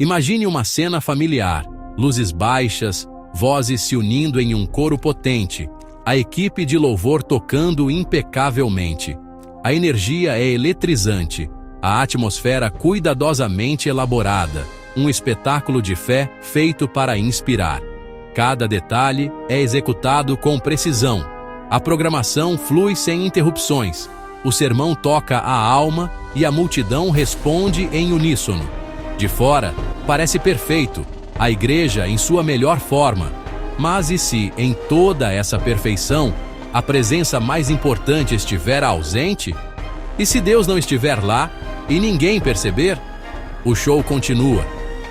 Imagine uma cena familiar, luzes baixas, vozes se unindo em um coro potente, a equipe de louvor tocando impecavelmente. A energia é eletrizante, a atmosfera cuidadosamente elaborada, um espetáculo de fé feito para inspirar. Cada detalhe é executado com precisão. A programação flui sem interrupções. O sermão toca a alma e a multidão responde em uníssono. De fora, parece perfeito, a igreja em sua melhor forma. Mas e se, em toda essa perfeição, a presença mais importante estiver ausente? E se Deus não estiver lá e ninguém perceber? O show continua.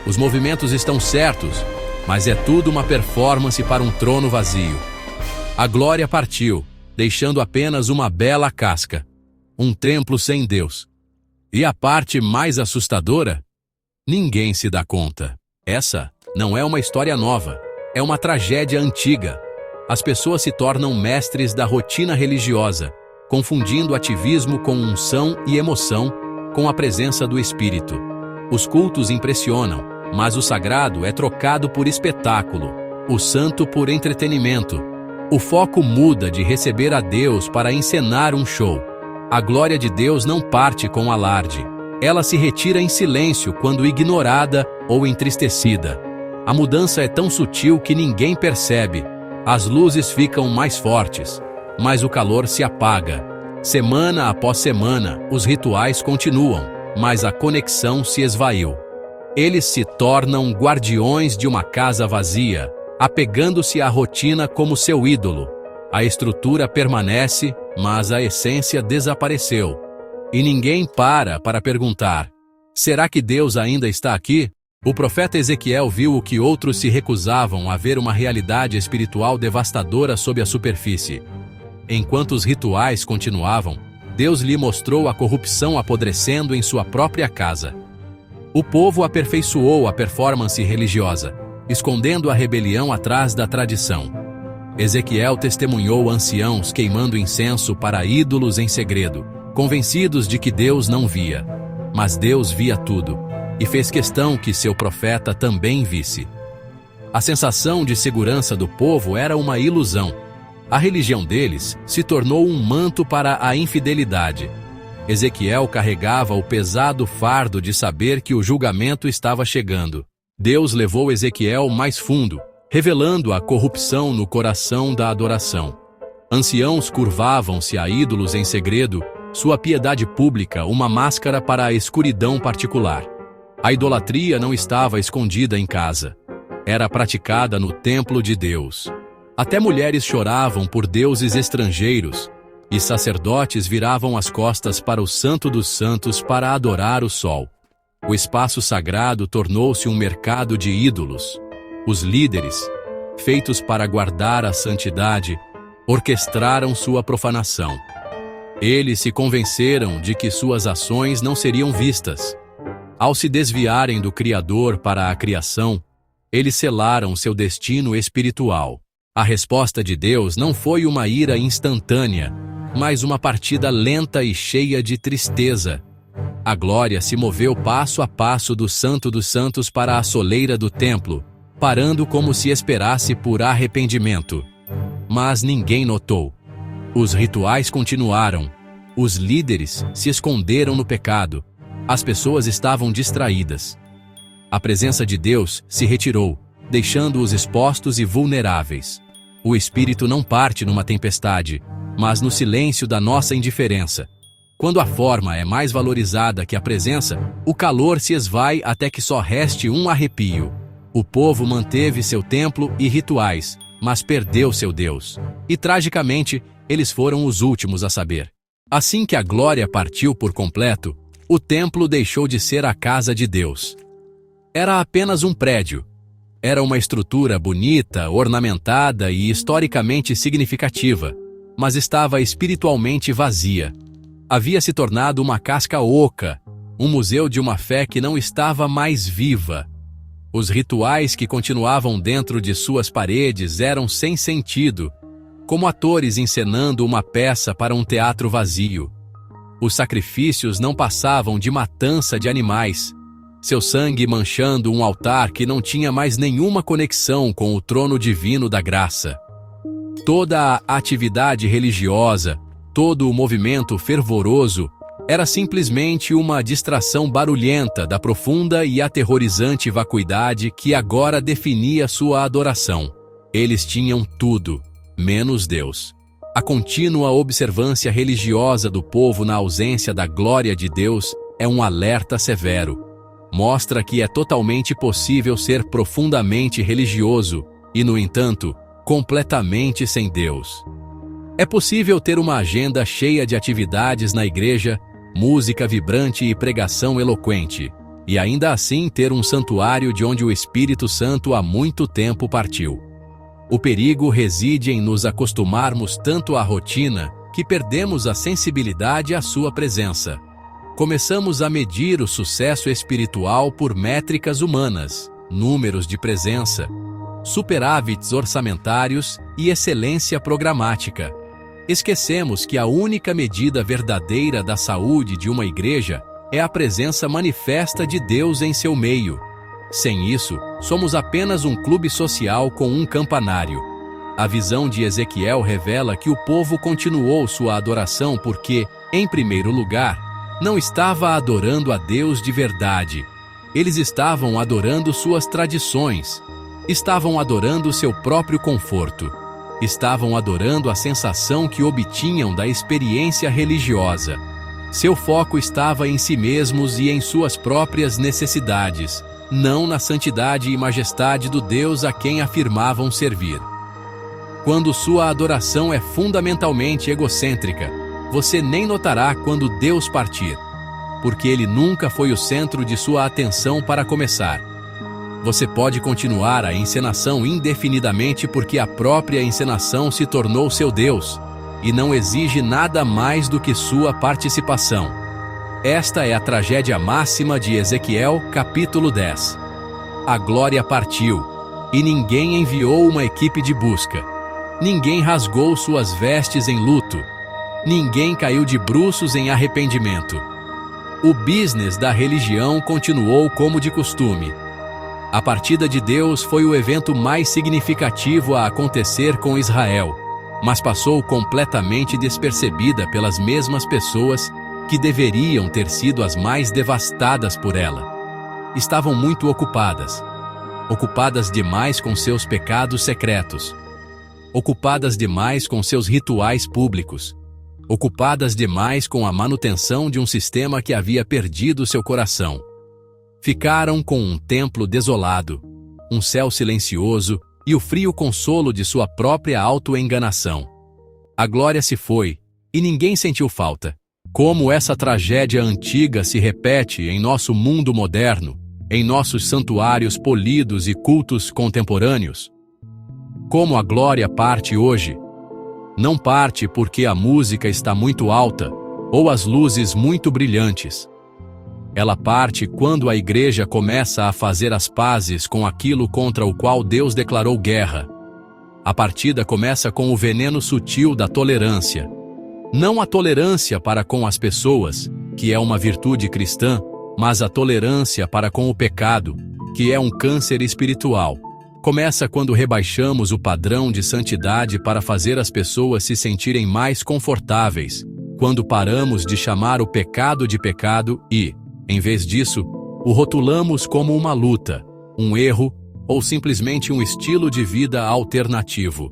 Os movimentos estão certos, mas é tudo uma performance para um trono vazio. A glória partiu, deixando apenas uma bela casca. Um templo sem Deus. E a parte mais assustadora? Ninguém se dá conta. Essa não é uma história nova. É uma tragédia antiga. As pessoas se tornam mestres da rotina religiosa, confundindo ativismo com unção e emoção com a presença do Espírito. Os cultos impressionam, mas o sagrado é trocado por espetáculo, o santo por entretenimento. O foco muda de receber a Deus para encenar um show. A glória de Deus não parte com alarde. Ela se retira em silêncio quando ignorada ou entristecida. A mudança é tão sutil que ninguém percebe. As luzes ficam mais fortes, mas o calor se apaga. Semana após semana, os rituais continuam, mas a conexão se esvaiu. Eles se tornam guardiões de uma casa vazia, apegando-se à rotina como seu ídolo. A estrutura permanece, mas a essência desapareceu. E ninguém para perguntar: será que Deus ainda está aqui? O profeta Ezequiel viu o que outros se recusavam a ver, uma realidade espiritual devastadora sob a superfície. Enquanto os rituais continuavam, Deus lhe mostrou a corrupção apodrecendo em sua própria casa. O povo aperfeiçoou a performance religiosa, escondendo a rebelião atrás da tradição. Ezequiel testemunhou anciãos queimando incenso para ídolos em segredo, convencidos de que Deus não via. Mas Deus via tudo, e fez questão que seu profeta também visse. A sensação de segurança do povo era uma ilusão. A religião deles se tornou um manto para a infidelidade. Ezequiel carregava o pesado fardo de saber que o julgamento estava chegando. Deus levou Ezequiel mais fundo, revelando a corrupção no coração da adoração. Anciãos curvavam-se a ídolos em segredo, sua piedade pública uma máscara para a escuridão particular. A idolatria não estava escondida em casa. Era praticada no templo de Deus. Até mulheres choravam por deuses estrangeiros, e sacerdotes viravam as costas para o Santo dos Santos para adorar o sol. O espaço sagrado tornou-se um mercado de ídolos. Os líderes, feitos para guardar a santidade, orquestraram sua profanação. Eles se convenceram de que suas ações não seriam vistas. Ao se desviarem do Criador para a criação, eles selaram seu destino espiritual. A resposta de Deus não foi uma ira instantânea, mas uma partida lenta e cheia de tristeza. A glória se moveu passo a passo do Santo dos Santos para a soleira do templo, parando como se esperasse por arrependimento. Mas ninguém notou. Os rituais continuaram. Os líderes se esconderam no pecado. As pessoas estavam distraídas. A presença de Deus se retirou, deixando-os expostos e vulneráveis. O Espírito não parte numa tempestade, mas no silêncio da nossa indiferença. Quando a forma é mais valorizada que a presença, o calor se esvai até que só reste um arrepio. O povo manteve seu templo e rituais, mas perdeu seu Deus. E tragicamente, eles foram os últimos a saber. Assim que a glória partiu por completo, o templo deixou de ser a casa de Deus. Era apenas um prédio. Era uma estrutura bonita, ornamentada e historicamente significativa, mas estava espiritualmente vazia. Havia se tornado uma casca oca, um museu de uma fé que não estava mais viva. Os rituais que continuavam dentro de suas paredes eram sem sentido, como atores encenando uma peça para um teatro vazio. Os sacrifícios não passavam de matança de animais. seu sangue manchando um altar que não tinha mais nenhuma conexão com o trono divino da graça. Toda a atividade religiosa, todo o movimento fervoroso, era simplesmente uma distração barulhenta da profunda e aterrorizante vacuidade que agora definia sua adoração. Eles tinham tudo, menos Deus. A contínua observância religiosa do povo na ausência da glória de Deus é um alerta severo. Mostra que é totalmente possível ser profundamente religioso e, no entanto, completamente sem Deus. É possível ter uma agenda cheia de atividades na igreja, música vibrante e pregação eloquente, e ainda assim ter um santuário de onde o Espírito Santo há muito tempo partiu. O perigo reside em nos acostumarmos tanto à rotina que perdemos a sensibilidade à sua presença. Começamos a medir o sucesso espiritual por métricas humanas, números de presença, superávites orçamentários e excelência programática. Esquecemos que a única medida verdadeira da saúde de uma igreja é a presença manifesta de Deus em seu meio. Sem isso, somos apenas um clube social com um campanário. A visão de Ezequiel revela que o povo continuou sua adoração porque, em primeiro lugar, não estava adorando a Deus de verdade. Eles estavam adorando suas tradições. Estavam adorando seu próprio conforto. Estavam adorando a sensação que obtinham da experiência religiosa. Seu foco estava em si mesmos e em suas próprias necessidades, não na santidade e majestade do Deus a quem afirmavam servir. Quando sua adoração é fundamentalmente egocêntrica, você nem notará quando Deus partir, porque Ele nunca foi o centro de sua atenção para começar. Você pode continuar a encenação indefinidamente porque a própria encenação se tornou seu Deus e não exige nada mais do que sua participação. Esta é a tragédia máxima de Ezequiel, capítulo 10. A glória partiu, e ninguém enviou uma equipe de busca. Ninguém rasgou suas vestes em luto. Ninguém caiu de bruços em arrependimento. O business da religião continuou como de costume. A partida de Deus foi o evento mais significativo a acontecer com Israel, mas passou completamente despercebida pelas mesmas pessoas que deveriam ter sido as mais devastadas por ela. Estavam muito ocupadas demais com seus pecados secretos, ocupadas demais com seus rituais públicos, ocupadas demais com a manutenção de um sistema que havia perdido seu coração. Ficaram com um templo desolado, um céu silencioso e o frio consolo de sua própria auto-enganação. A glória se foi, e ninguém sentiu falta. Como essa tragédia antiga se repete em nosso mundo moderno, em nossos santuários polidos e cultos contemporâneos. Como a glória parte hoje. Não parte porque a música está muito alta ou as luzes muito brilhantes. Ela parte quando a igreja começa a fazer as pazes com aquilo contra o qual Deus declarou guerra. A partida começa com o veneno sutil da tolerância. Não a tolerância para com as pessoas, que é uma virtude cristã, mas a tolerância para com o pecado, que é um câncer espiritual. Começa quando rebaixamos o padrão de santidade para fazer as pessoas se sentirem mais confortáveis, quando paramos de chamar o pecado de pecado e, em vez disso, o rotulamos como uma luta, um erro ou simplesmente um estilo de vida alternativo.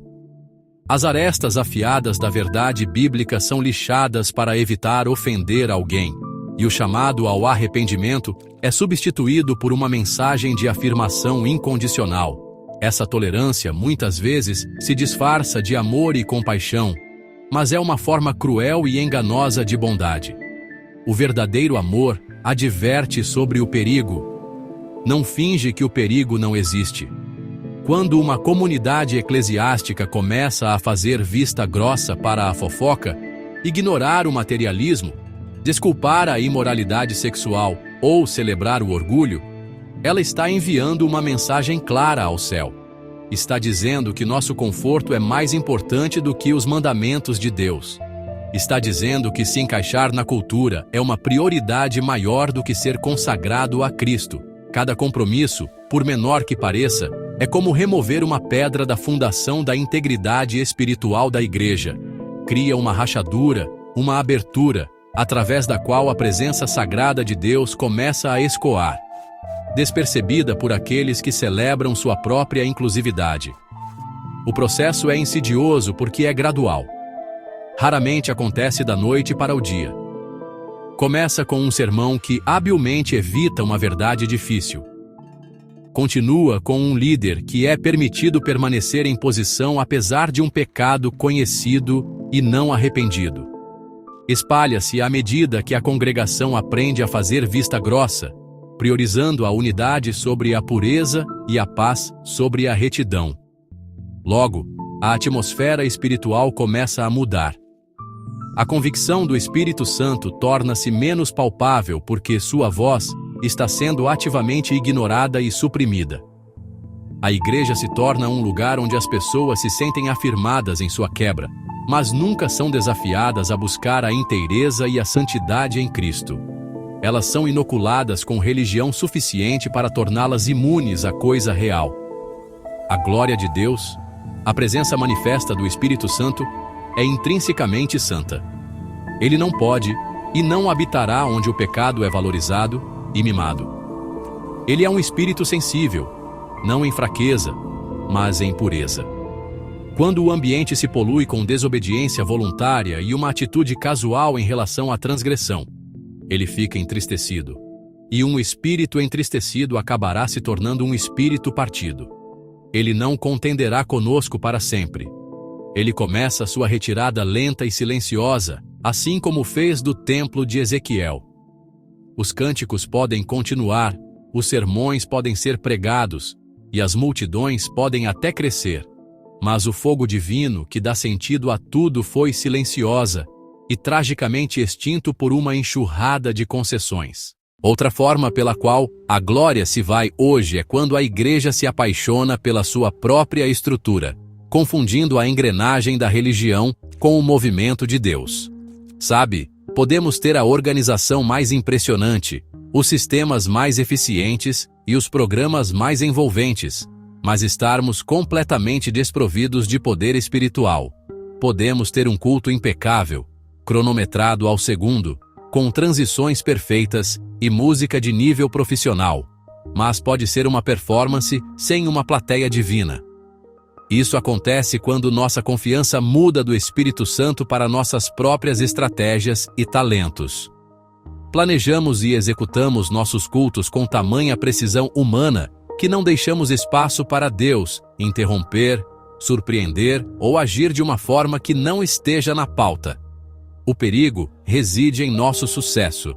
As arestas afiadas da verdade bíblica são lixadas para evitar ofender alguém, e o chamado ao arrependimento é substituído por uma mensagem de afirmação incondicional. Essa tolerância muitas vezes se disfarça de amor e compaixão, mas é uma forma cruel e enganosa de bondade. O verdadeiro amor adverte sobre o perigo. Não finge que o perigo não existe. Quando uma comunidade eclesiástica começa a fazer vista grossa para a fofoca, ignorar o materialismo, desculpar a imoralidade sexual ou celebrar o orgulho, ela está enviando uma mensagem clara ao céu. Está dizendo que nosso conforto é mais importante do que os mandamentos de Deus. Está dizendo que se encaixar na cultura é uma prioridade maior do que ser consagrado a Cristo. Cada compromisso, por menor que pareça, é como remover uma pedra da fundação da integridade espiritual da igreja. Cria uma rachadura, uma abertura, através da qual a presença sagrada de Deus começa a escoar, despercebida por aqueles que celebram sua própria inclusividade. O processo é insidioso porque é gradual. Raramente acontece da noite para o dia. Começa com um sermão que habilmente evita uma verdade difícil. Continua com um líder que é permitido permanecer em posição apesar de um pecado conhecido e não arrependido. Espalha-se à medida que a congregação aprende a fazer vista grossa, priorizando a unidade sobre a pureza e a paz sobre a retidão. Logo, a atmosfera espiritual começa a mudar. A convicção do Espírito Santo torna-se menos palpável porque sua voz está sendo ativamente ignorada e suprimida. A igreja se torna um lugar onde as pessoas se sentem afirmadas em sua quebra, mas nunca são desafiadas a buscar a inteireza e a santidade em Cristo. Elas são inoculadas com religião suficiente para torná-las imunes à coisa real. A glória de Deus, a presença manifesta do Espírito Santo, é intrinsecamente santa. Ele não pode e não habitará onde o pecado é valorizado e mimado. Ele é um espírito sensível, não em fraqueza, mas em pureza. Quando o ambiente se polui com desobediência voluntária e uma atitude casual em relação à transgressão, ele fica entristecido. E um espírito entristecido acabará se tornando um espírito partido. Ele não contenderá conosco para sempre. Ele começa sua retirada lenta e silenciosa, assim como fez do templo de Ezequiel. Os cânticos podem continuar, os sermões podem ser pregados, e as multidões podem até crescer. Mas o fogo divino que dá sentido a tudo foi silenciosa e tragicamente extinto por uma enxurrada de concessões. Outra forma pela qual a glória se vai hoje é quando a igreja se apaixona pela sua própria estrutura, confundindo a engrenagem da religião com o movimento de Deus. Sabe, podemos ter a organização mais impressionante, os sistemas mais eficientes e os programas mais envolventes, mas estarmos completamente desprovidos de poder espiritual. Podemos ter um culto impecável, cronometrado ao segundo, com transições perfeitas e música de nível profissional, mas pode ser uma performance sem uma plateia divina. Isso acontece quando nossa confiança muda do Espírito Santo para nossas próprias estratégias e talentos. Planejamos e executamos nossos cultos com tamanha precisão humana que não deixamos espaço para Deus interromper, surpreender ou agir de uma forma que não esteja na pauta. O perigo reside em nosso sucesso.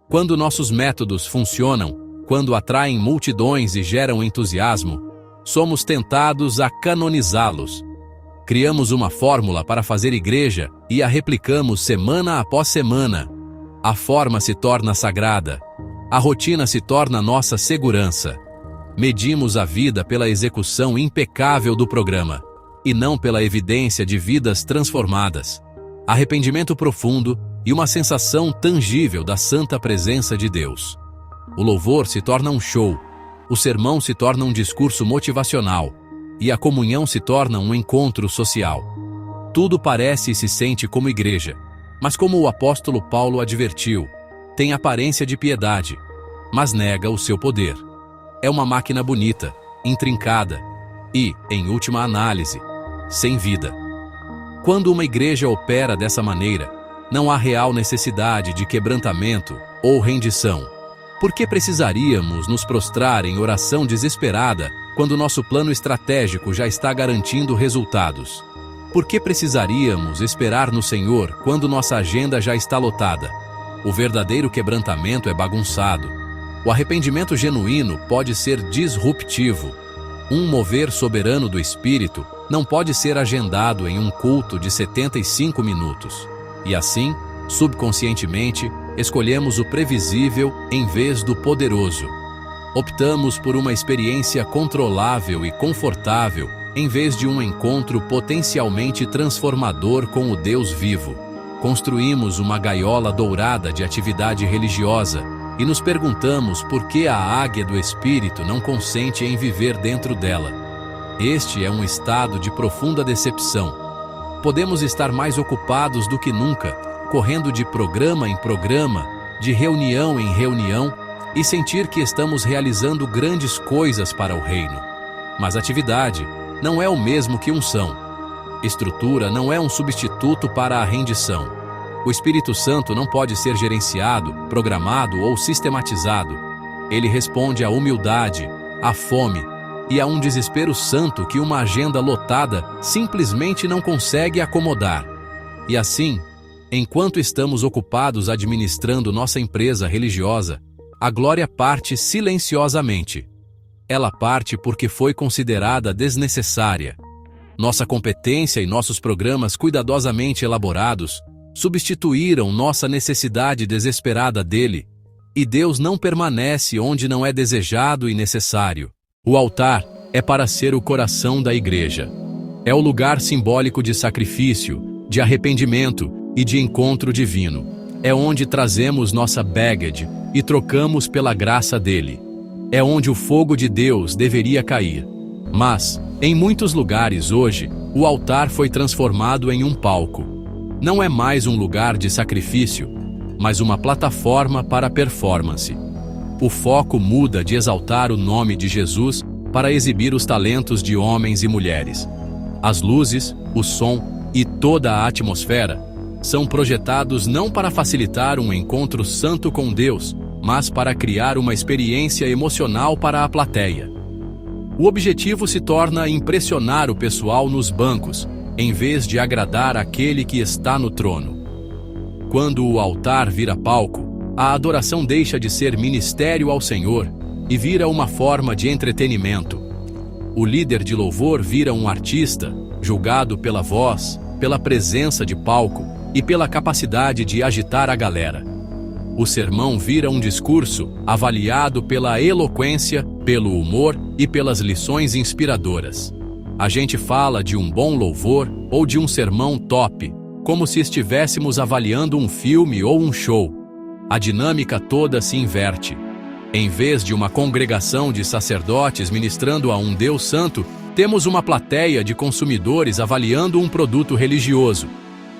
Quando nossos métodos funcionam, quando atraem multidões e geram entusiasmo, somos tentados a canonizá-los. Criamos uma fórmula para fazer igreja e a replicamos semana após semana. A forma se torna sagrada. A rotina se torna nossa segurança. Medimos a vida pela execução impecável do programa, e não pela evidência de vidas transformadas. Arrependimento profundo e uma sensação tangível da santa presença de Deus. O louvor se torna um show, o sermão se torna um discurso motivacional, e a comunhão se torna um encontro social. Tudo parece e se sente como igreja, mas como o apóstolo Paulo advertiu, tem aparência de piedade, mas nega o seu poder. É uma máquina bonita, intrincada e, em última análise, sem vida. Quando uma igreja opera dessa maneira, não há real necessidade de quebrantamento ou rendição. Por que precisaríamos nos prostrar em oração desesperada quando nosso plano estratégico já está garantindo resultados? Por que precisaríamos esperar no Senhor quando nossa agenda já está lotada? O verdadeiro quebrantamento é bagunçado. O arrependimento genuíno pode ser disruptivo. Um mover soberano do Espírito não pode ser agendado em um culto de 75 minutos. E assim, subconscientemente, escolhemos o previsível em vez do poderoso. Optamos por uma experiência controlável e confortável em vez de um encontro potencialmente transformador com o Deus vivo. Construímos uma gaiola dourada de atividade religiosa e nos perguntamos por que a águia do espírito não consente em viver dentro dela. Este é um estado de profunda decepção. Podemos estar mais ocupados do que nunca, correndo de programa em programa, de reunião em reunião, e sentir que estamos realizando grandes coisas para o reino. Mas atividade não é o mesmo que unção. Estrutura não é um substituto para a rendição. O Espírito Santo não pode ser gerenciado, programado ou sistematizado. Ele responde à humildade, à fome e a um desespero santo que uma agenda lotada simplesmente não consegue acomodar. E assim, enquanto estamos ocupados administrando nossa empresa religiosa, a glória parte silenciosamente. Ela parte porque foi considerada desnecessária. Nossa competência e nossos programas cuidadosamente elaborados substituíram nossa necessidade desesperada dele, e Deus não permanece onde não é desejado e necessário. O altar é para ser o coração da igreja. É o lugar simbólico de sacrifício, de arrependimento e de encontro divino. É onde trazemos nossa baggage e trocamos pela graça dele. É onde o fogo de Deus deveria cair. Mas, em muitos lugares hoje, o altar foi transformado em um palco. Não é mais um lugar de sacrifício, mas uma plataforma para performance. O foco muda de exaltar o nome de Jesus para exibir os talentos de homens e mulheres. As luzes, o som e toda a atmosfera são projetados não para facilitar um encontro santo com Deus, mas para criar uma experiência emocional para a plateia. O objetivo se torna impressionar o pessoal nos bancos, em vez de agradar aquele que está no trono. Quando o altar vira palco, a adoração deixa de ser ministério ao Senhor e vira uma forma de entretenimento. O líder de louvor vira um artista, julgado pela voz, pela presença de palco e pela capacidade de agitar a galera. O sermão vira um discurso avaliado pela eloquência, pelo humor e pelas lições inspiradoras. A gente fala de um bom louvor ou de um sermão top, como se estivéssemos avaliando um filme ou um show. A dinâmica toda se inverte. Em vez de uma congregação de sacerdotes ministrando a um Deus santo, temos uma plateia de consumidores avaliando um produto religioso.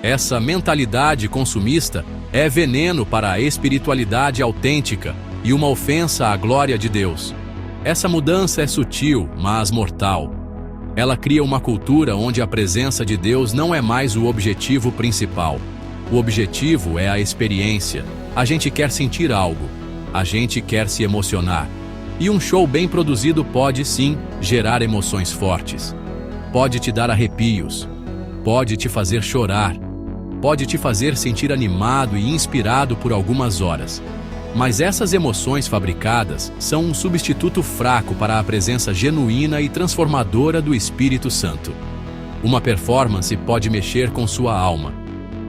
Essa mentalidade consumista é veneno para a espiritualidade autêntica e uma ofensa à glória de Deus. Essa mudança é sutil, mas mortal. Ela cria uma cultura onde a presença de Deus não é mais o objetivo principal. O objetivo é a experiência. A gente quer sentir algo. A gente quer se emocionar. E um show bem produzido pode, sim, gerar emoções fortes. Pode te dar arrepios. Pode te fazer chorar. Pode te fazer sentir animado e inspirado por algumas horas. Mas essas emoções fabricadas são um substituto fraco para a presença genuína e transformadora do Espírito Santo. Uma performance pode mexer com sua alma,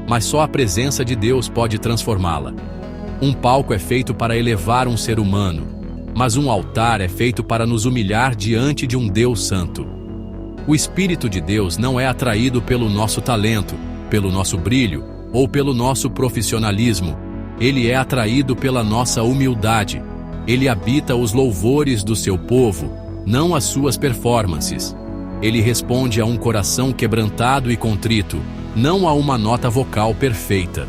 mas só a presença de Deus pode transformá-la. Um palco é feito para elevar um ser humano, mas um altar é feito para nos humilhar diante de um Deus santo. O Espírito de Deus não é atraído pelo nosso talento, pelo nosso brilho ou pelo nosso profissionalismo. Ele é atraído pela nossa humildade. Ele habita os louvores do seu povo, não as suas performances. Ele responde a um coração quebrantado e contrito, não a uma nota vocal perfeita.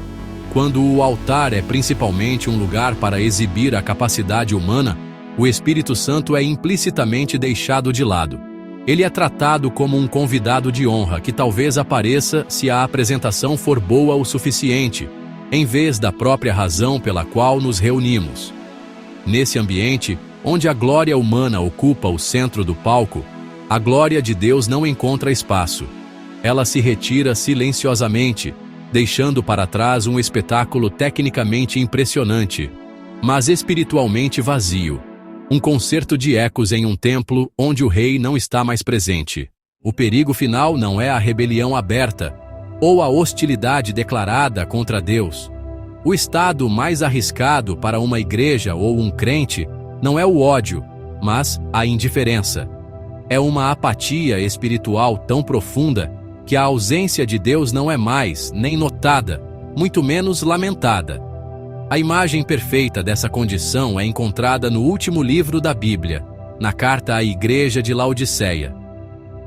Quando o altar é principalmente um lugar para exibir a capacidade humana, o Espírito Santo é implicitamente deixado de lado. Ele é tratado como um convidado de honra que talvez apareça se a apresentação for boa o suficiente, em vez da própria razão pela qual nos reunimos. Nesse ambiente, onde a glória humana ocupa o centro do palco, a glória de Deus não encontra espaço. Ela se retira silenciosamente, deixando para trás um espetáculo tecnicamente impressionante, mas espiritualmente vazio. Um concerto de ecos em um templo onde o rei não está mais presente. O perigo final não é a rebelião aberta, ou a hostilidade declarada contra Deus. O estado mais arriscado para uma igreja ou um crente não é o ódio, mas a indiferença. É uma apatia espiritual tão profunda que a ausência de Deus não é mais nem notada, muito menos lamentada. A imagem perfeita dessa condição é encontrada no último livro da Bíblia, na carta à igreja de Laodiceia.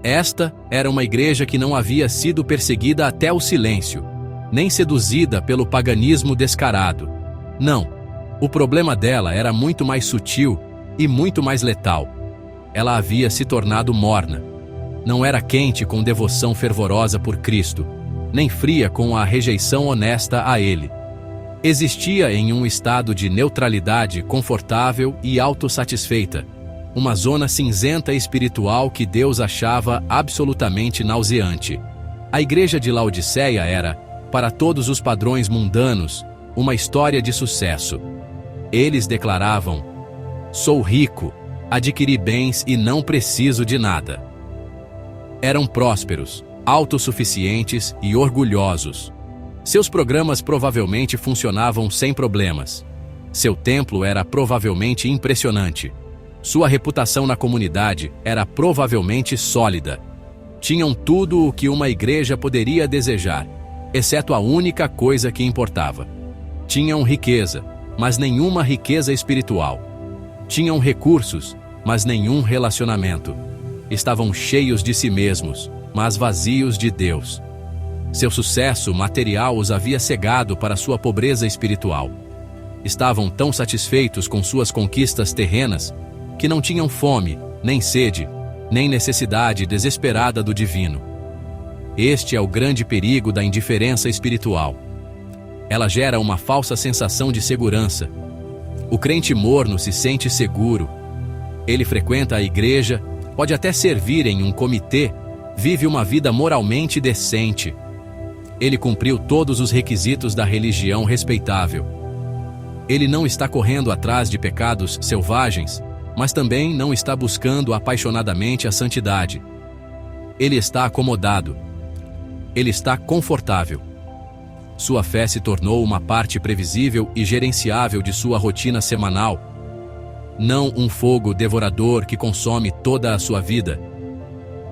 Esta era uma igreja que não havia sido perseguida até o silêncio, nem seduzida pelo paganismo descarado. Não, o problema dela era muito mais sutil e muito mais letal. Ela havia se tornado morna. Não era quente com devoção fervorosa por Cristo, nem fria com a rejeição honesta a Ele. Existia em um estado de neutralidade confortável e autossatisfeita, uma zona cinzenta espiritual que Deus achava absolutamente nauseante. A igreja de Laodiceia era, para todos os padrões mundanos, uma história de sucesso. Eles declaravam: "Sou rico, adquiri bens e não preciso de nada." Eram prósperos, autossuficientes e orgulhosos. Seus programas provavelmente funcionavam sem problemas. Seu templo era provavelmente impressionante. Sua reputação na comunidade era provavelmente sólida. Tinham tudo o que uma igreja poderia desejar, exceto a única coisa que importava. Tinham riqueza, mas nenhuma riqueza espiritual. Tinham recursos, mas nenhum relacionamento. Estavam cheios de si mesmos, mas vazios de Deus. Seu sucesso material os havia cegado para sua pobreza espiritual. Estavam tão satisfeitos com suas conquistas terrenas que não tinham fome, nem sede, nem necessidade desesperada do divino. Este é o grande perigo da indiferença espiritual. Ela gera uma falsa sensação de segurança. O crente morno se sente seguro. Ele frequenta a igreja, pode até servir em um comitê, vive uma vida moralmente decente. Ele cumpriu todos os requisitos da religião respeitável. Ele não está correndo atrás de pecados selvagens, mas também não está buscando apaixonadamente a santidade. Ele está acomodado. Ele está confortável. Sua fé se tornou uma parte previsível e gerenciável de sua rotina semanal, não um fogo devorador que consome toda a sua vida.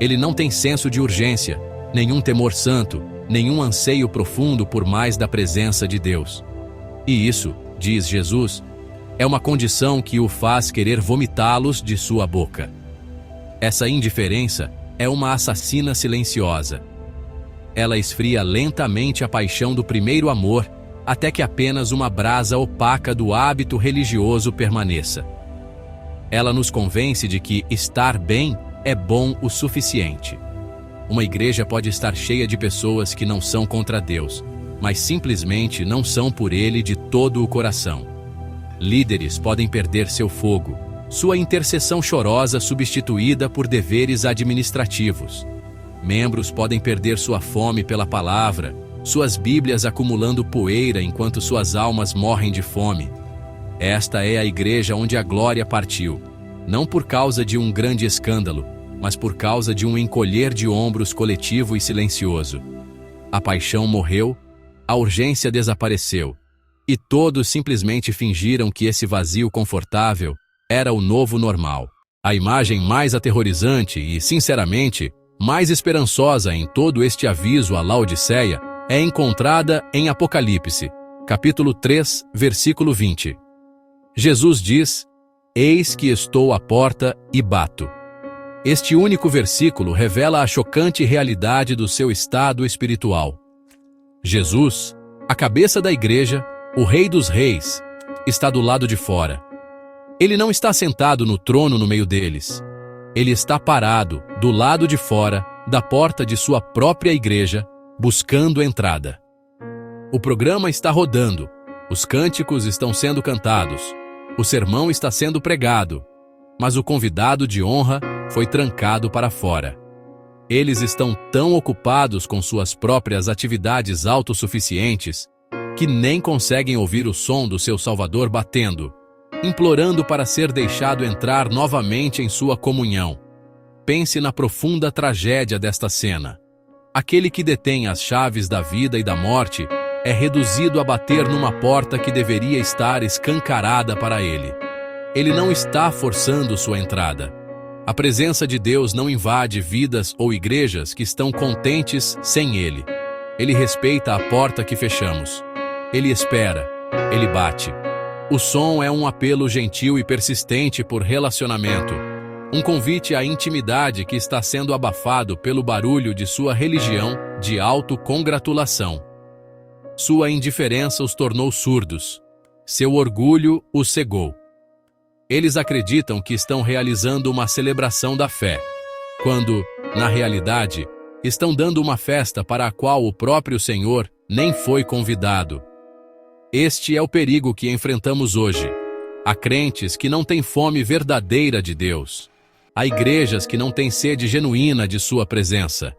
Ele não tem senso de urgência, nenhum temor santo, nenhum anseio profundo por mais da presença de Deus. E isso, diz Jesus, é uma condição que o faz querer vomitá-los de sua boca. Essa indiferença é uma assassina silenciosa. Ela esfria lentamente a paixão do primeiro amor, até que apenas uma brasa opaca do hábito religioso permaneça. Ela nos convence de que estar bem é bom o suficiente. Uma igreja pode estar cheia de pessoas que não são contra Deus, mas simplesmente não são por Ele de todo o coração. Líderes podem perder seu fogo, sua intercessão chorosa substituída por deveres administrativos. Membros podem perder sua fome pela palavra, suas Bíblias acumulando poeira enquanto suas almas morrem de fome. Esta é a igreja onde a glória partiu, não por causa de um grande escândalo, mas por causa de um encolher de ombros coletivo e silencioso. A paixão morreu, a urgência desapareceu, e todos simplesmente fingiram que esse vazio confortável era o novo normal. A imagem mais aterrorizante e, sinceramente, mais esperançosa em todo este aviso a Laodiceia é encontrada em Apocalipse, capítulo 3, versículo 20. Jesus diz: "Eis que estou à porta e bato." Este único versículo revela a chocante realidade do seu estado espiritual. Jesus, a cabeça da igreja, o Rei dos Reis, está do lado de fora. Ele não está sentado no trono no meio deles. Ele está parado, do lado de fora, da porta de sua própria igreja, buscando entrada. O programa está rodando, os cânticos estão sendo cantados, o sermão está sendo pregado, mas o convidado de honra foi trancado para fora. Eles estão tão ocupados com suas próprias atividades autossuficientes que nem conseguem ouvir o som do seu Salvador batendo, implorando para ser deixado entrar novamente em sua comunhão. Pense na profunda tragédia desta cena. Aquele que detém as chaves da vida e da morte é reduzido a bater numa porta que deveria estar escancarada para ele. Ele não está forçando sua entrada. A presença de Deus não invade vidas ou igrejas que estão contentes sem Ele. Ele respeita a porta que fechamos. Ele espera. Ele bate. O som é um apelo gentil e persistente por relacionamento. Um convite à intimidade que está sendo abafado pelo barulho de sua religião de autocongratulação. Sua indiferença os tornou surdos. Seu orgulho os cegou. Eles acreditam que estão realizando uma celebração da fé, quando, na realidade, estão dando uma festa para a qual o próprio Senhor nem foi convidado. Este é o perigo que enfrentamos hoje. Há crentes que não têm fome verdadeira de Deus. Há igrejas que não têm sede genuína de sua presença.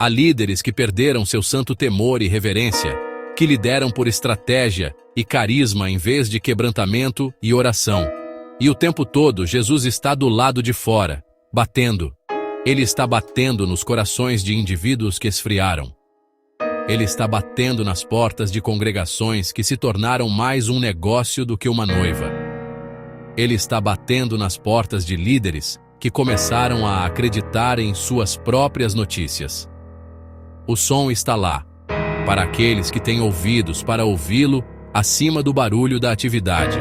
Há líderes que perderam seu santo temor e reverência, que lideram por estratégia e carisma em vez de quebrantamento e oração. E o tempo todo Jesus está do lado de fora, batendo. Ele está batendo nos corações de indivíduos que esfriaram. Ele está batendo nas portas de congregações que se tornaram mais um negócio do que uma noiva. Ele está batendo nas portas de líderes que começaram a acreditar em suas próprias notícias. O som está lá, para aqueles que têm ouvidos para ouvi-lo, acima do barulho da atividade.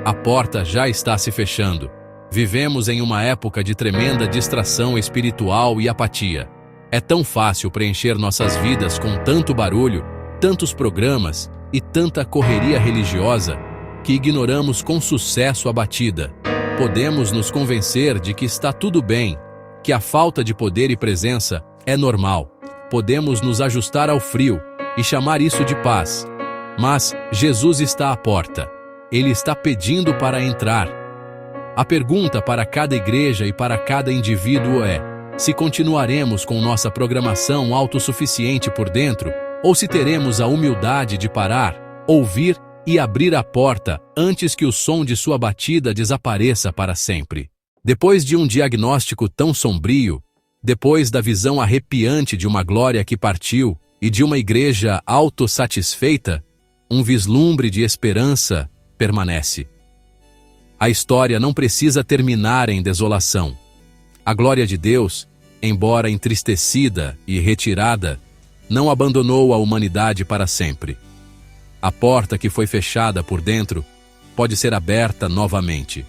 A porta já está se fechando. Vivemos em uma época de tremenda distração espiritual e apatia. É tão fácil preencher nossas vidas com tanto barulho, tantos programas e tanta correria religiosa que ignoramos com sucesso a batida. Podemos nos convencer de que está tudo bem, que a falta de poder e presença é normal. Podemos nos ajustar ao frio e chamar isso de paz. Mas Jesus está à porta. Ele está pedindo para entrar. A pergunta para cada igreja e para cada indivíduo é: se continuaremos com nossa programação autossuficiente por dentro, ou se teremos a humildade de parar, ouvir e abrir a porta antes que o som de sua batida desapareça para sempre. Depois de um diagnóstico tão sombrio, depois da visão arrepiante de uma glória que partiu e de uma igreja autossatisfeita, um vislumbre de esperança permanece. A história não precisa terminar em desolação. A glória de Deus, embora entristecida e retirada, não abandonou a humanidade para sempre. A porta que foi fechada por dentro pode ser aberta novamente.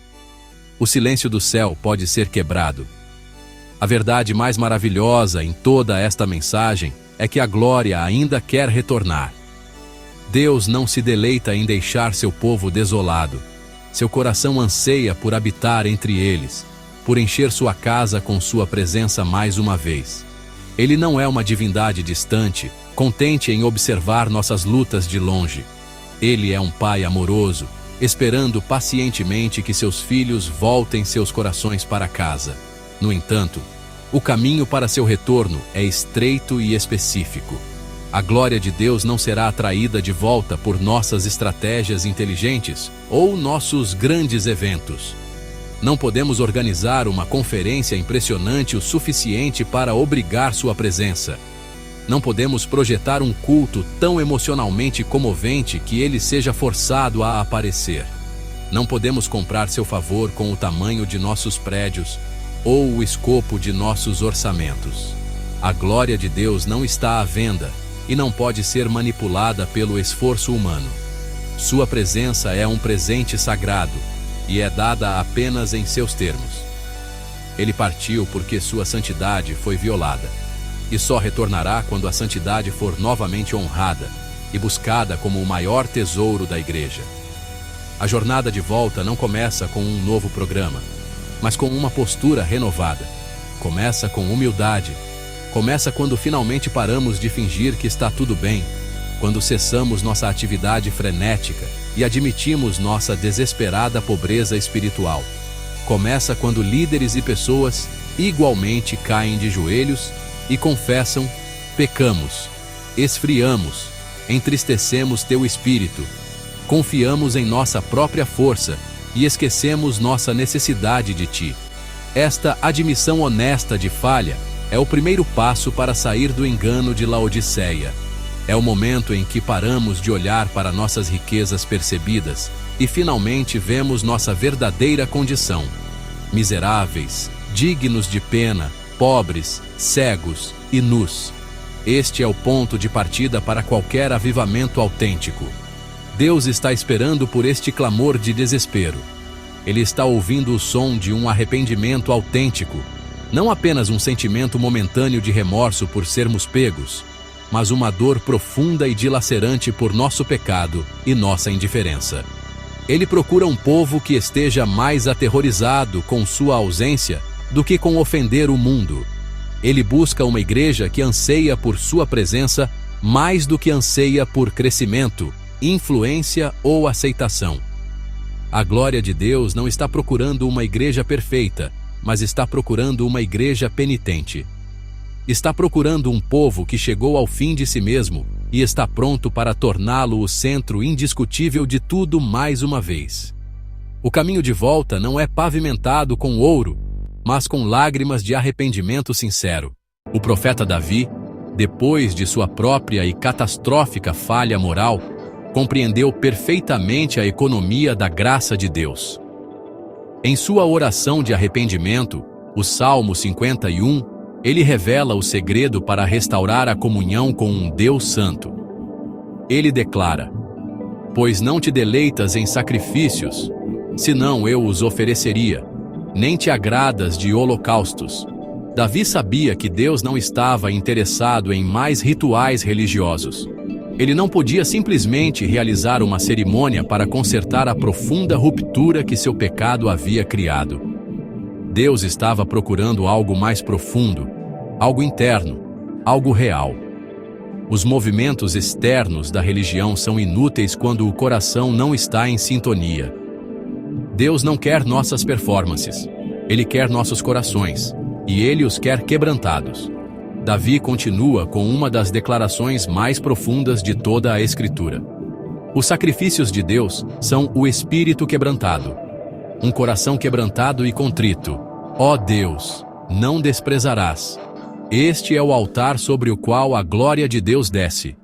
O silêncio do céu pode ser quebrado. A verdade mais maravilhosa em toda esta mensagem é que a glória ainda quer retornar. Deus não se deleita em deixar seu povo desolado. Seu coração anseia por habitar entre eles, por encher sua casa com sua presença mais uma vez. Ele não é uma divindade distante, contente em observar nossas lutas de longe. Ele é um pai amoroso, esperando pacientemente que seus filhos voltem seus corações para casa. No entanto, o caminho para seu retorno é estreito e específico. A glória de Deus não será atraída de volta por nossas estratégias inteligentes ou nossos grandes eventos. Não podemos organizar uma conferência impressionante o suficiente para obrigar sua presença. Não podemos projetar um culto tão emocionalmente comovente que ele seja forçado a aparecer. Não podemos comprar seu favor com o tamanho de nossos prédios ou o escopo de nossos orçamentos. A glória de Deus não está à venda e não pode ser manipulada pelo esforço humano. Sua presença é um presente sagrado e é dada apenas em seus termos. Ele partiu porque sua santidade foi violada, e só retornará quando a santidade for novamente honrada e buscada como o maior tesouro da igreja. A jornada de volta não começa com um novo programa, mas com uma postura renovada. Começa com humildade. Começa quando finalmente paramos de fingir que está tudo bem, quando cessamos nossa atividade frenética e admitimos nossa desesperada pobreza espiritual. Começa quando líderes e pessoas igualmente caem de joelhos e confessam: pecamos, esfriamos, entristecemos teu espírito, confiamos em nossa própria força e esquecemos nossa necessidade de ti. Esta admissão honesta de falha é o primeiro passo para sair do engano de Laodiceia. É o momento em que paramos de olhar para nossas riquezas percebidas e finalmente vemos nossa verdadeira condição: miseráveis, dignos de pena, pobres, cegos e nus. Este é o ponto de partida para qualquer avivamento autêntico. Deus está esperando por este clamor de desespero. Ele está ouvindo o som de um arrependimento autêntico, não apenas um sentimento momentâneo de remorso por sermos pegos, mas uma dor profunda e dilacerante por nosso pecado e nossa indiferença. Ele procura um povo que esteja mais aterrorizado com sua ausência do que com ofender o mundo. Ele busca uma igreja que anseia por sua presença mais do que anseia por crescimento, influência ou aceitação. A glória de Deus não está procurando uma igreja perfeita, mas está procurando uma igreja penitente. Está procurando um povo que chegou ao fim de si mesmo e está pronto para torná-lo o centro indiscutível de tudo mais uma vez. O caminho de volta não é pavimentado com ouro, mas com lágrimas de arrependimento sincero. O profeta Davi, depois de sua própria e catastrófica falha moral, compreendeu perfeitamente a economia da graça de Deus. Em sua oração de arrependimento, o Salmo 51, ele revela o segredo para restaurar a comunhão com um Deus santo. Ele declara: "Pois não te deleitas em sacrifícios, senão eu os ofereceria, nem te agradas de holocaustos." Davi sabia que Deus não estava interessado em mais rituais religiosos. Ele não podia simplesmente realizar uma cerimônia para consertar a profunda ruptura que seu pecado havia criado. Deus estava procurando algo mais profundo, algo interno, algo real. Os movimentos externos da religião são inúteis quando o coração não está em sintonia. Deus não quer nossas performances, Ele quer nossos corações, e Ele os quer quebrantados. Davi continua com uma das declarações mais profundas de toda a Escritura. Os sacrifícios de Deus são o espírito quebrantado, um coração quebrantado e contrito. Ó Deus, não desprezarás. Este é o altar sobre o qual a glória de Deus desce.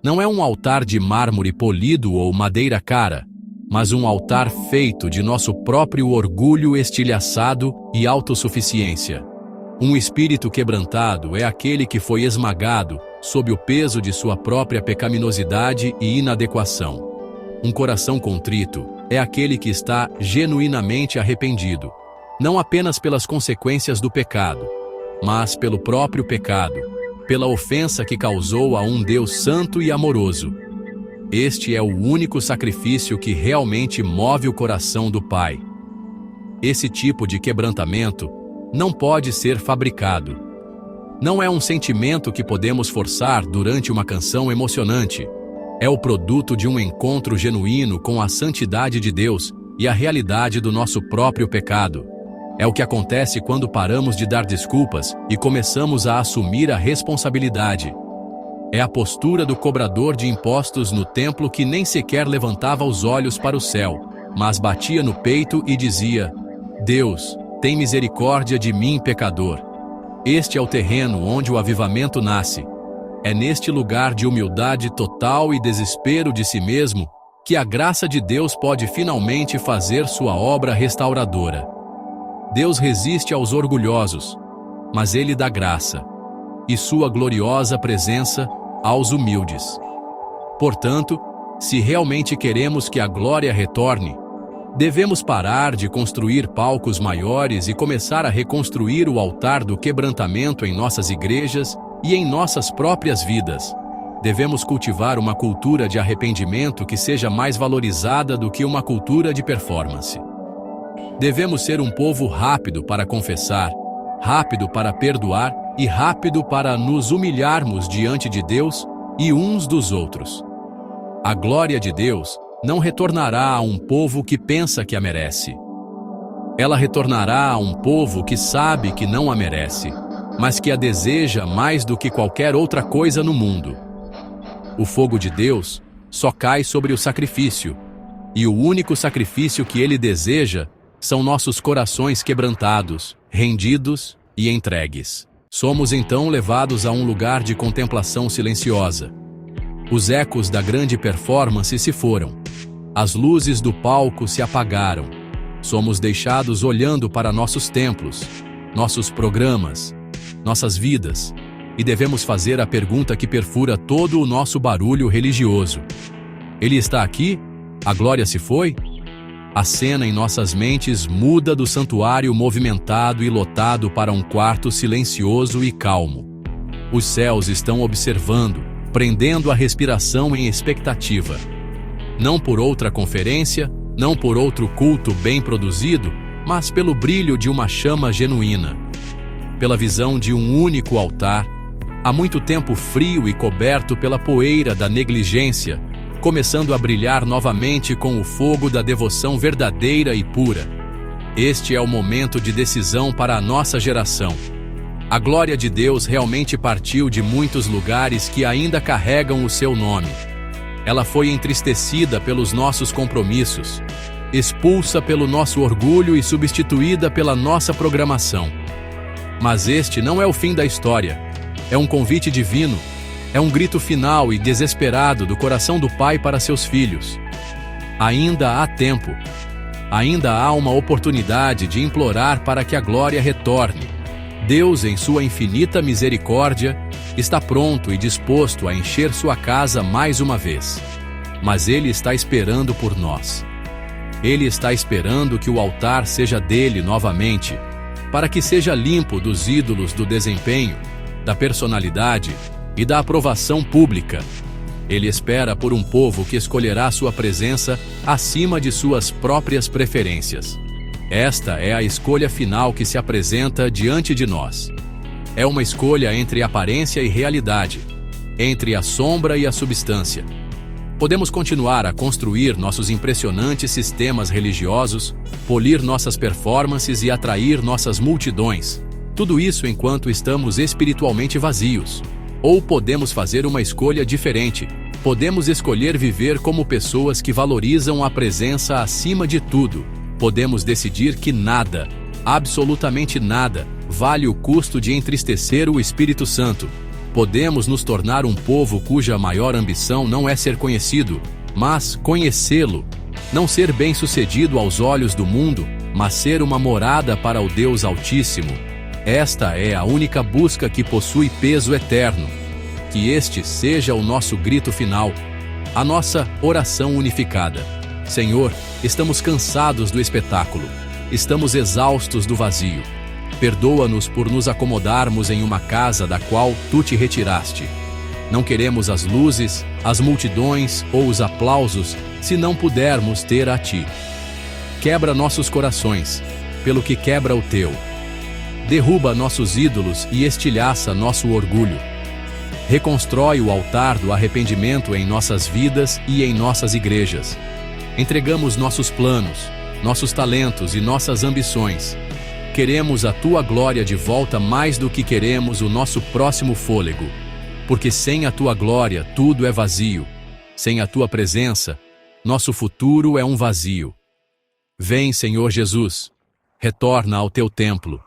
Não é um altar de mármore polido ou madeira cara, mas um altar feito de nosso próprio orgulho estilhaçado e autossuficiência. Um espírito quebrantado é aquele que foi esmagado sob o peso de sua própria pecaminosidade e inadequação. Um coração contrito é aquele que está genuinamente arrependido, não apenas pelas consequências do pecado, mas pelo próprio pecado, pela ofensa que causou a um Deus santo e amoroso. Este é o único sacrifício que realmente move o coração do Pai. Esse tipo de quebrantamento não pode ser fabricado. Não é um sentimento que podemos forçar durante uma canção emocionante. É o produto de um encontro genuíno com a santidade de Deus e a realidade do nosso próprio pecado. É o que acontece quando paramos de dar desculpas e começamos a assumir a responsabilidade. É a postura do cobrador de impostos no templo que nem sequer levantava os olhos para o céu, mas batia no peito e dizia: "Deus, tem misericórdia de mim, pecador." Este é o terreno onde o avivamento nasce. É neste lugar de humildade total e desespero de si mesmo que a graça de Deus pode finalmente fazer sua obra restauradora. Deus resiste aos orgulhosos, mas Ele dá graça, e sua gloriosa presença aos humildes. Portanto, se realmente queremos que a glória retorne, devemos parar de construir palcos maiores e começar a reconstruir o altar do quebrantamento em nossas igrejas e em nossas próprias vidas. Devemos cultivar uma cultura de arrependimento que seja mais valorizada do que uma cultura de performance. Devemos ser um povo rápido para confessar, rápido para perdoar e rápido para nos humilharmos diante de Deus e uns dos outros. A glória de Deus não retornará a um povo que pensa que a merece. Ela retornará a um povo que sabe que não a merece, mas que a deseja mais do que qualquer outra coisa no mundo. O fogo de Deus só cai sobre o sacrifício, e o único sacrifício que Ele deseja são nossos corações quebrantados, rendidos e entregues. Somos então levados a um lugar de contemplação silenciosa. Os ecos da grande performance se foram. As luzes do palco se apagaram. Somos deixados olhando para nossos templos, nossos programas, nossas vidas, E devemos fazer a pergunta que perfura todo o nosso barulho religioso: Ele está aqui? A glória se foi? A cena em nossas mentes muda do santuário movimentado e lotado para um quarto silencioso e calmo. Os céus estão observando, prendendo a respiração em expectativa. Não por outra conferência, não por outro culto bem produzido, mas pelo brilho de uma chama genuína. Pela visão de um único altar, há muito tempo frio e coberto pela poeira da negligência, começando a brilhar novamente com o fogo da devoção verdadeira e pura. Este é o momento de decisão para a nossa geração. A glória de Deus realmente partiu de muitos lugares que ainda carregam o seu nome. Ela foi entristecida pelos nossos compromissos, expulsa pelo nosso orgulho e substituída pela nossa programação. Mas este não é o fim da história. É um convite divino. É um grito final e desesperado do coração do Pai para seus filhos. Ainda há tempo. Ainda há uma oportunidade de implorar para que a glória retorne. Deus, em sua infinita misericórdia, está pronto e disposto a encher sua casa mais uma vez. Mas Ele está esperando por nós. Ele está esperando que o altar seja dele novamente, para que seja limpo dos ídolos do desempenho, da personalidade e da aprovação pública. Ele espera por um povo que escolherá sua presença acima de suas próprias preferências. Esta é a escolha final que se apresenta diante de nós. É uma escolha entre aparência e realidade, entre a sombra e a substância. Podemos continuar a construir nossos impressionantes sistemas religiosos, polir nossas performances e atrair nossas multidões. Tudo isso enquanto estamos espiritualmente vazios. Ou podemos fazer uma escolha diferente. Podemos escolher viver como pessoas que valorizam a presença acima de tudo. Podemos decidir que nada, absolutamente nada, vale o custo de entristecer o Espírito Santo. Podemos nos tornar um povo cuja maior ambição não é ser conhecido, mas conhecê-lo. Não ser bem-sucedido aos olhos do mundo, mas ser uma morada para o Deus Altíssimo. Esta é a única busca que possui peso eterno. Que este seja o nosso grito final, a nossa oração unificada. Senhor, estamos cansados do espetáculo. Estamos exaustos do vazio. Perdoa-nos por nos acomodarmos em uma casa da qual Tu te retiraste. Não queremos as luzes, as multidões ou os aplausos se não pudermos ter a Ti. Quebra nossos corações, pelo que quebra o Teu. Derruba nossos ídolos e estilhaça nosso orgulho. Reconstrói o altar do arrependimento em nossas vidas e em nossas igrejas. Entregamos nossos planos, nossos talentos e nossas ambições. Queremos a Tua glória de volta mais do que queremos o nosso próximo fôlego. Porque sem a Tua glória tudo é vazio. Sem a Tua presença, nosso futuro é um vazio. Vem, Senhor Jesus. Retorna ao Teu templo.